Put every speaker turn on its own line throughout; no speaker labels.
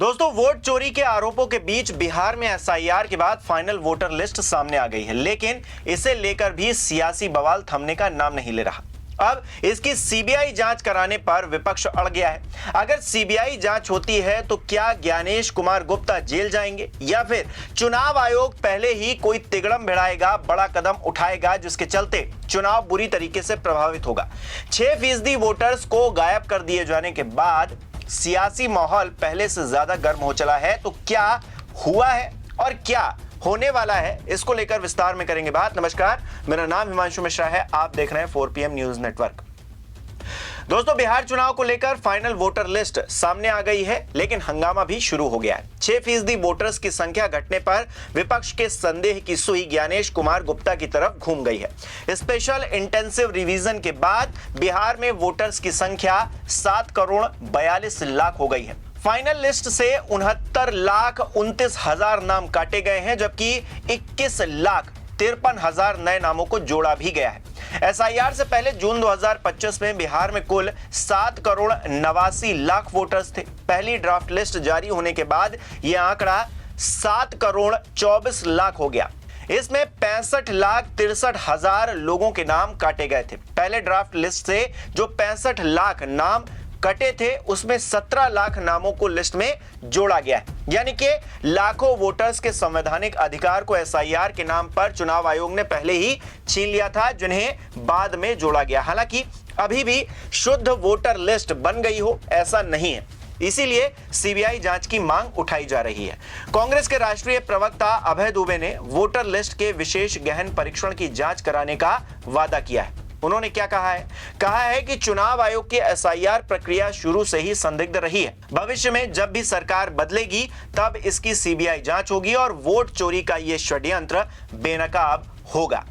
दोस्तों, वोट चोरी के आरोपों के बीच बिहार में एसआईआर के बाद फाइनल वोटर लिस्ट सामने आ गई है, लेकिन इसे लेकर भी सियासी बवाल थमने का नाम नहीं ले रहा। अब इसकी सीबीआई जांच कराने पर विपक्ष अड़ गया है। अगर सीबीआई जांच होती है तो क्या ज्ञानेश कुमार गुप्ता जेल जाएंगे या फिर चुनाव आयोग पहले ही कोई तिगड़म भिड़ाएगा, बड़ा कदम उठाएगा जिसके चलते चुनाव बुरी तरीके से प्रभावित होगा। 6% वोटर्स को गायब कर दिए जाने के बाद सियासी माहौल पहले से ज्यादा गर्म हो चला है। तो क्या हुआ है और क्या होने वाला है, इसको लेकर विस्तार में करेंगे बात। नमस्कार, मेरा नाम हिमांशु मिश्रा है, आप देख रहे हैं 4PM न्यूज नेटवर्क। दोस्तों, बिहार चुनाव को लेकर फाइनल वोटर लिस्ट सामने आ गई है, लेकिन हंगामा भी शुरू हो गया है। 6% वोटर्स की संख्या घटने पर विपक्ष के संदेह की सुई ज्ञानेश कुमार गुप्ता की तरफ घूम गई है। स्पेशल इंटेंसिव रिवीजन के बाद बिहार में वोटर्स की संख्या 7,42,00,000 हो गई है। फाइनल लिस्ट से 69,29,000 नाम काटे गए हैं, जबकि 21,53,000 नए नामों को जोड़ा भी गया है। एसआईआर से पहले जून 2025 में बिहार में कुल 7,89,00,000 वोटर्स थे। पहली ड्राफ्ट लिस्ट जारी होने के बाद यह आंकड़ा 7,24,00,000 हो गया। इसमें 65,63,000 लोगों के नाम काटे गए थे। पहले ड्राफ्ट लिस्ट से जो 65 लाख नाम कटे थे, उसमें 17 लाख नामों को लिस्ट में जोड़ा गया है। यानी कि लाखों वोटर्स के संवैधानिक अधिकार को एसआईआर के नाम पर चुनाव आयोग ने पहले ही छीन लिया था, जिन्हें बाद में जोड़ा गया। हालांकि अभी भी शुद्ध वोटर लिस्ट बन गई हो, ऐसा नहीं है। इसीलिए सीबीआई जांच की मांग उठाई जा रही है। कांग्रेस के राष्ट्रीय प्रवक्ता अभय दुबे ने वोटर लिस्ट के विशेष गहन परीक्षण की जांच कराने का वादा किया है। उन्होंने क्या कहा है? कहा है कि चुनाव आयोग की एसआईआर प्रक्रिया शुरू से ही संदिग्ध रही है। भविष्य में जब भी सरकार बदलेगी तब इसकी सीबीआई जांच होगी और वोट चोरी का यह षड्यंत्र बेनकाब होगा।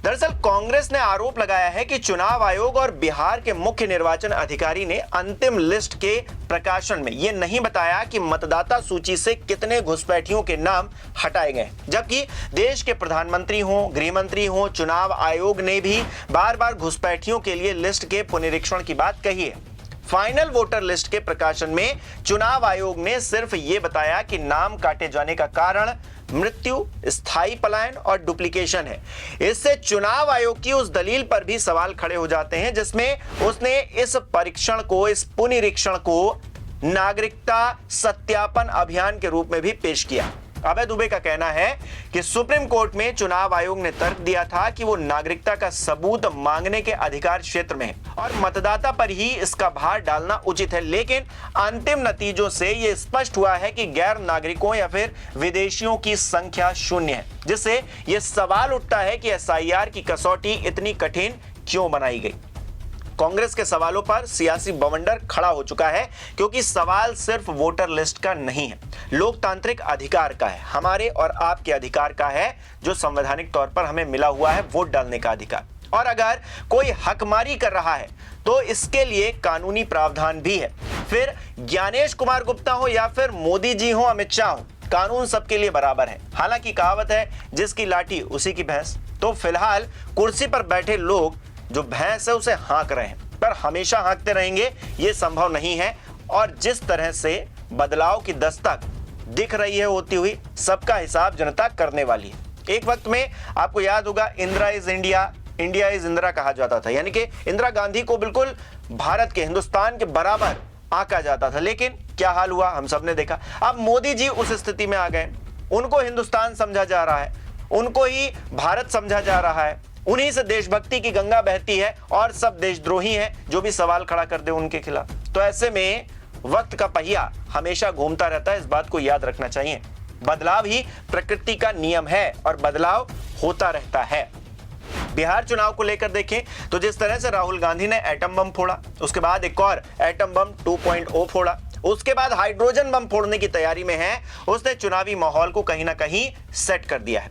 दरअसल कांग्रेस ने आरोप लगाया है कि चुनाव आयोग और बिहार के मुख्य निर्वाचन अधिकारी ने अंतिम लिस्ट के प्रकाशन में यह नहीं बताया कि मतदाता सूची से कितने घुसपैठियों के नाम हटाए गए, जबकि देश के प्रधानमंत्री हों, गृह मंत्री हों, चुनाव आयोग ने भी बार बार घुसपैठियों के लिए लिस्ट के पुनरीक्षण की बात कही है। फाइनल वोटर लिस्ट के प्रकाशन में चुनाव आयोग ने सिर्फ ये बताया कि नाम काटे जाने का कारण मृत्यु, स्थायी पलायन और डुप्लीकेशन है। इससे चुनाव आयोग की उस दलील पर भी सवाल खड़े हो जाते हैं जिसमें उसने इस परीक्षण को, इस पुनरीक्षण को नागरिकता सत्यापन अभियान के रूप में भी पेश किया। अभय दुबे का कहना है कि सुप्रीम कोर्ट में चुनाव आयोग ने तर्क दिया था कि वो नागरिकता का सबूत मांगने के अधिकार क्षेत्र में है और मतदाता पर ही इसका भार डालना उचित है, लेकिन अंतिम नतीजों से यह स्पष्ट हुआ है कि गैर नागरिकों या फिर विदेशियों की संख्या शून्य है, जिससे यह सवाल उठता है कि एसआईआर की कसौटी इतनी कठिन क्यों बनाई गई। कांग्रेस के सवालों पर सियासी बवंडर खड़ा हो चुका है, क्योंकि सवाल सिर्फ वोटर लिस्ट का नहीं है, लोकतांत्रिक अधिकार का है, हमारे और आपके अधिकार का है, जो संवैधानिक तौर पर हमें मिला हुआ है, वोट डालने का अधिकार। और अगर कोई हकमारी कर रहा है तो इसके लिए कानूनी प्रावधान भी है। फिर ज्ञानेश कुमार गुप्ता हो या फिर मोदी जी हो, अमित शाह हो, कानून सबके लिए बराबर है। हालांकि कहावत है, जिसकी लाठी उसी की भैंस। तो फिलहाल कुर्सी पर बैठे लोग जो भैंस है उसे हाँक रहे हैं, पर हमेशा हाँकते रहेंगे ये संभव नहीं है। और जिस तरह से बदलाव की दस्तक दिख रही है होती हुई, सबका हिसाब जनता करने वाली है। एक वक्त में आपको याद होगा, Indira is India, India is Indira कहा जाता था, यानी कि इंदिरा गांधी को बिल्कुल भारत के, हिंदुस्तान के बराबर आंका जाता था। लेकिन क्या हाल हुआ हम सबने देखा। अब मोदी जी उस स्थिति में आ गए, उनको हिंदुस्तान समझा जा रहा है, उनको ही भारत समझा जा रहा है, उन्हीं से देशभक्ति की गंगा बहती है और सब देशद्रोही हैं जो भी सवाल खड़ा कर दे उनके खिलाफ। तो ऐसे में वक्त का पहिया हमेशा घूमता रहता है, इस बात को याद रखना चाहिए। बदलाव ही प्रकृति का नियम है और बदलाव होता रहता है। बिहार चुनाव को लेकर देखें तो जिस तरह से राहुल गांधी ने एटम बम फोड़ा, उसके बाद एक और एटम बम 2.0 फोड़ा, उसके बाद हाइड्रोजन बम फोड़ने की तैयारी में है, उसने चुनावी माहौल को कहीं ना कहीं सेट कर दिया है।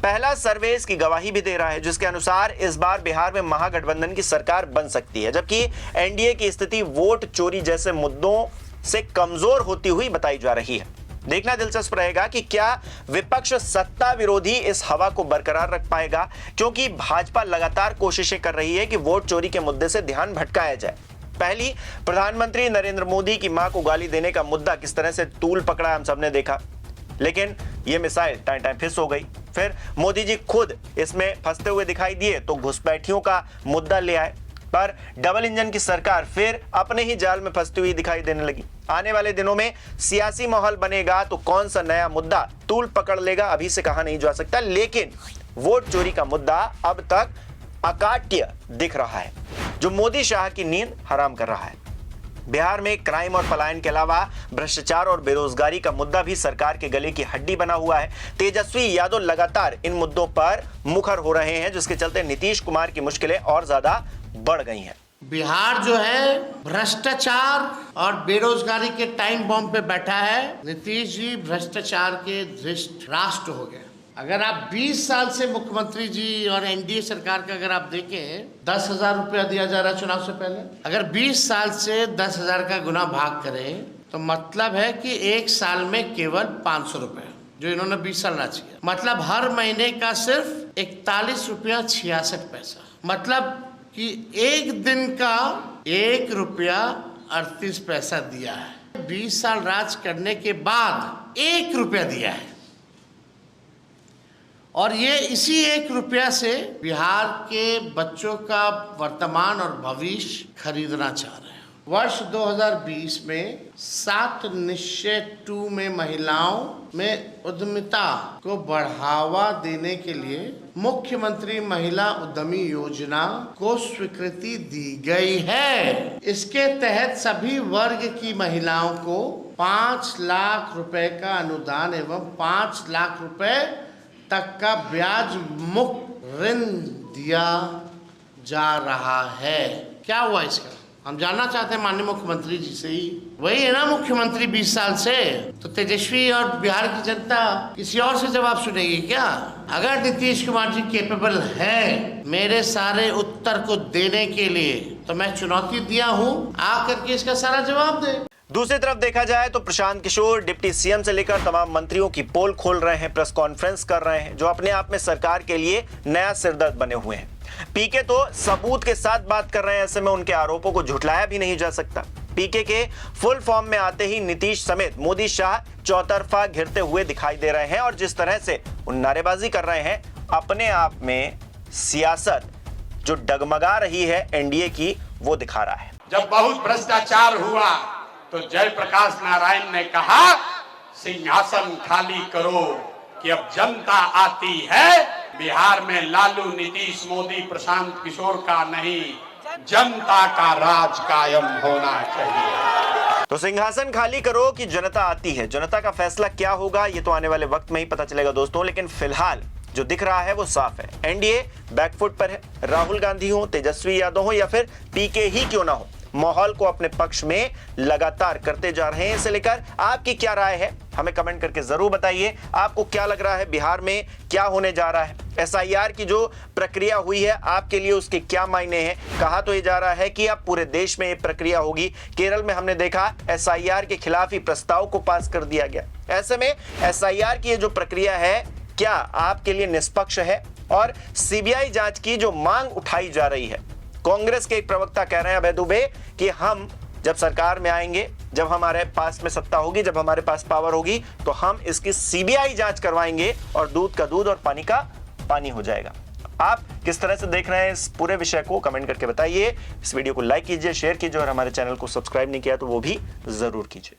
पहला सर्वे इसकी गवाही भी दे रहा है, जिसके अनुसार इस बार बिहार में महागठबंधन की सरकार बन सकती है, जबकि एनडीए की स्थिति वोट चोरी जैसे मुद्दों से कमजोर होती हुई बताई जा रही है। देखना दिलचस्प रहेगा कि क्या विपक्ष सत्ता विरोधी इस हवा को बरकरार रख पाएगा, क्योंकि भाजपा लगातार कोशिशें कर रही है कि वोट चोरी के मुद्दे से ध्यान भटकाया जाए। पहली, प्रधानमंत्री नरेंद्र मोदी की मां को गाली देने का मुद्दा किस तरह से तूल पकड़ा हम सबने देखा, लेकिन यह मिसाइल टाइम टाइम फिस हो गई। फिर मोदी जी खुद इसमें फंसते हुए दिखाई दिए तो घुसपैठियों का मुद्दा ले आए, पर डबल इंजन की सरकार फिर अपने ही जाल में फंसती हुई दिखाई देने लगी। आने वाले दिनों में सियासी माहौल बनेगा तो कौन सा नया मुद्दा तूल पकड़ लेगा अभी से कहा नहीं जा सकता, लेकिन वोट चोरी का मुद्दा अब तक अकाट्य दिख रहा है, जो मोदी शाह की नींद हराम कर रहा है। बिहार में क्राइम और पलायन के अलावा भ्रष्टाचार और बेरोजगारी का मुद्दा भी सरकार के गले की हड्डी बना हुआ है। तेजस्वी यादव लगातार इन मुद्दों पर मुखर हो रहे हैं, जिसके चलते नीतीश कुमार की मुश्किलें और ज्यादा बढ़ गई हैं।
बिहार जो है भ्रष्टाचार और बेरोजगारी के टाइम बॉम्ब पे बैठा है। नीतीश जी भ्रष्टाचार के धृष्ट राष्ट्र हो गए। अगर आप 20 साल से मुख्यमंत्री जी और एनडीए सरकार का अगर आप देखें, 10,000 रुपया दिया जा रहा है चुनाव से पहले। अगर 20 साल से 10,000 का गुना भाग करें तो मतलब है कि एक साल में केवल 500 रुपए, जो इन्होंने 20 साल राज किया, मतलब हर महीने का सिर्फ 41 रुपया 66 पैसा, मतलब कि एक दिन का 1 रुपया 38 पैसा दिया है। 20 साल राज करने के बाद 1 रुपया दिया है, और ये इसी 1 रुपया से बिहार के बच्चों का वर्तमान और भविष्य खरीदना चाह रहे हैं। वर्ष 2020 में 7 निश्चय 2 में महिलाओं में उद्यमिता को बढ़ावा देने के लिए मुख्यमंत्री महिला उद्यमी योजना को स्वीकृति दी गई है। इसके तहत सभी वर्ग की महिलाओं को 5 लाख रुपए का अनुदान एवं 5 लाख रुपए तक का ब्याज मुक्त ऋण दिया जा रहा है। क्या हुआ इसका, हम जानना चाहते हैं माननीय मुख्यमंत्री जी से ही। वही है ना मुख्यमंत्री 20 साल से, तो तेजस्वी और बिहार की जनता किसी और से जवाब सुनेगी क्या? अगर नीतीश कुमार जी कैपेबल है मेरे सारे उत्तर को देने के लिए, तो मैं चुनौती दिया हूँ, आकर के इसका सारा जवाब दे।
दूसरी तरफ देखा जाए तो प्रशांत किशोर डिप्टी सीएम से लेकर तमाम मंत्रियों की पोल खोल रहे हैं, प्रेस कॉन्फ्रेंस कर रहे हैं, जो अपने आप में सरकार के लिए नया सिरदर्द बने हुए हैं। पीके तो सबूत के साथ बात कर रहे हैं, ऐसे में उनके आरोपों को झुठलाया भी नहीं जा सकता। पीके के फुल फॉर्म में आते ही नीतीश समेत मोदी शाह चौतरफा घिरते हुए दिखाई दे रहे हैं, और जिस तरह से उन नारेबाजी कर रहे हैं, अपने आप में सियासत जो डगमगा रही है एनडीए की, वो दिखा रहा है।
जब बहुत भ्रष्टाचार हुआ तो जयप्रकाश नारायण ने कहा सिंहासन खाली करो कि अब जनता आती है। बिहार में लालू, नीतीश, मोदी, प्रशांत किशोर का नहीं, जनता का राज कायम होना चाहिए।
तो सिंहासन खाली करो कि जनता आती है। जनता का फैसला क्या होगा ये तो आने वाले वक्त में ही पता चलेगा दोस्तों, लेकिन फिलहाल जो दिख रहा है वो साफ है, एनडीए बैकफुट पर है। राहुल गांधी हो, तेजस्वी यादव हो या फिर पीके ही क्यों ना हो, माहौल को अपने पक्ष में लगातार करते जा रहे हैं। इसे लेकर आपकी क्या राय है हमें कमेंट करके जरूर बताइए। आपको क्या लग रहा है बिहार में क्या होने जा रहा है? एसआईआर की जो प्रक्रिया हुई है आपके लिए उसके क्या मायने हैं? कहा तो ये जा रहा है कि अब पूरे देश में ये प्रक्रिया होगी। केरल में हमने देखा एसआईआर के खिलाफ ही प्रस्ताव को पास कर दिया गया। ऐसे में एसआईआर की ये जो प्रक्रिया है क्या आपके लिए निष्पक्ष है? और सीबीआई जांच की जो मांग उठाई जा रही है, कांग्रेस के एक प्रवक्ता कह रहे हैं अभय दुबे कि हम जब सरकार में आएंगे, जब हमारे पास में सत्ता होगी, जब हमारे पास पावर होगी, तो हम इसकी सीबीआई जांच करवाएंगे और दूध का दूध और पानी का पानी हो जाएगा। आप किस तरह से देख रहे हैं इस पूरे विषय को कमेंट करके बताइए। इस वीडियो को लाइक कीजिए, शेयर कीजिए और हमारे चैनल को सब्सक्राइब नहीं किया तो वो भी जरूर कीजिए।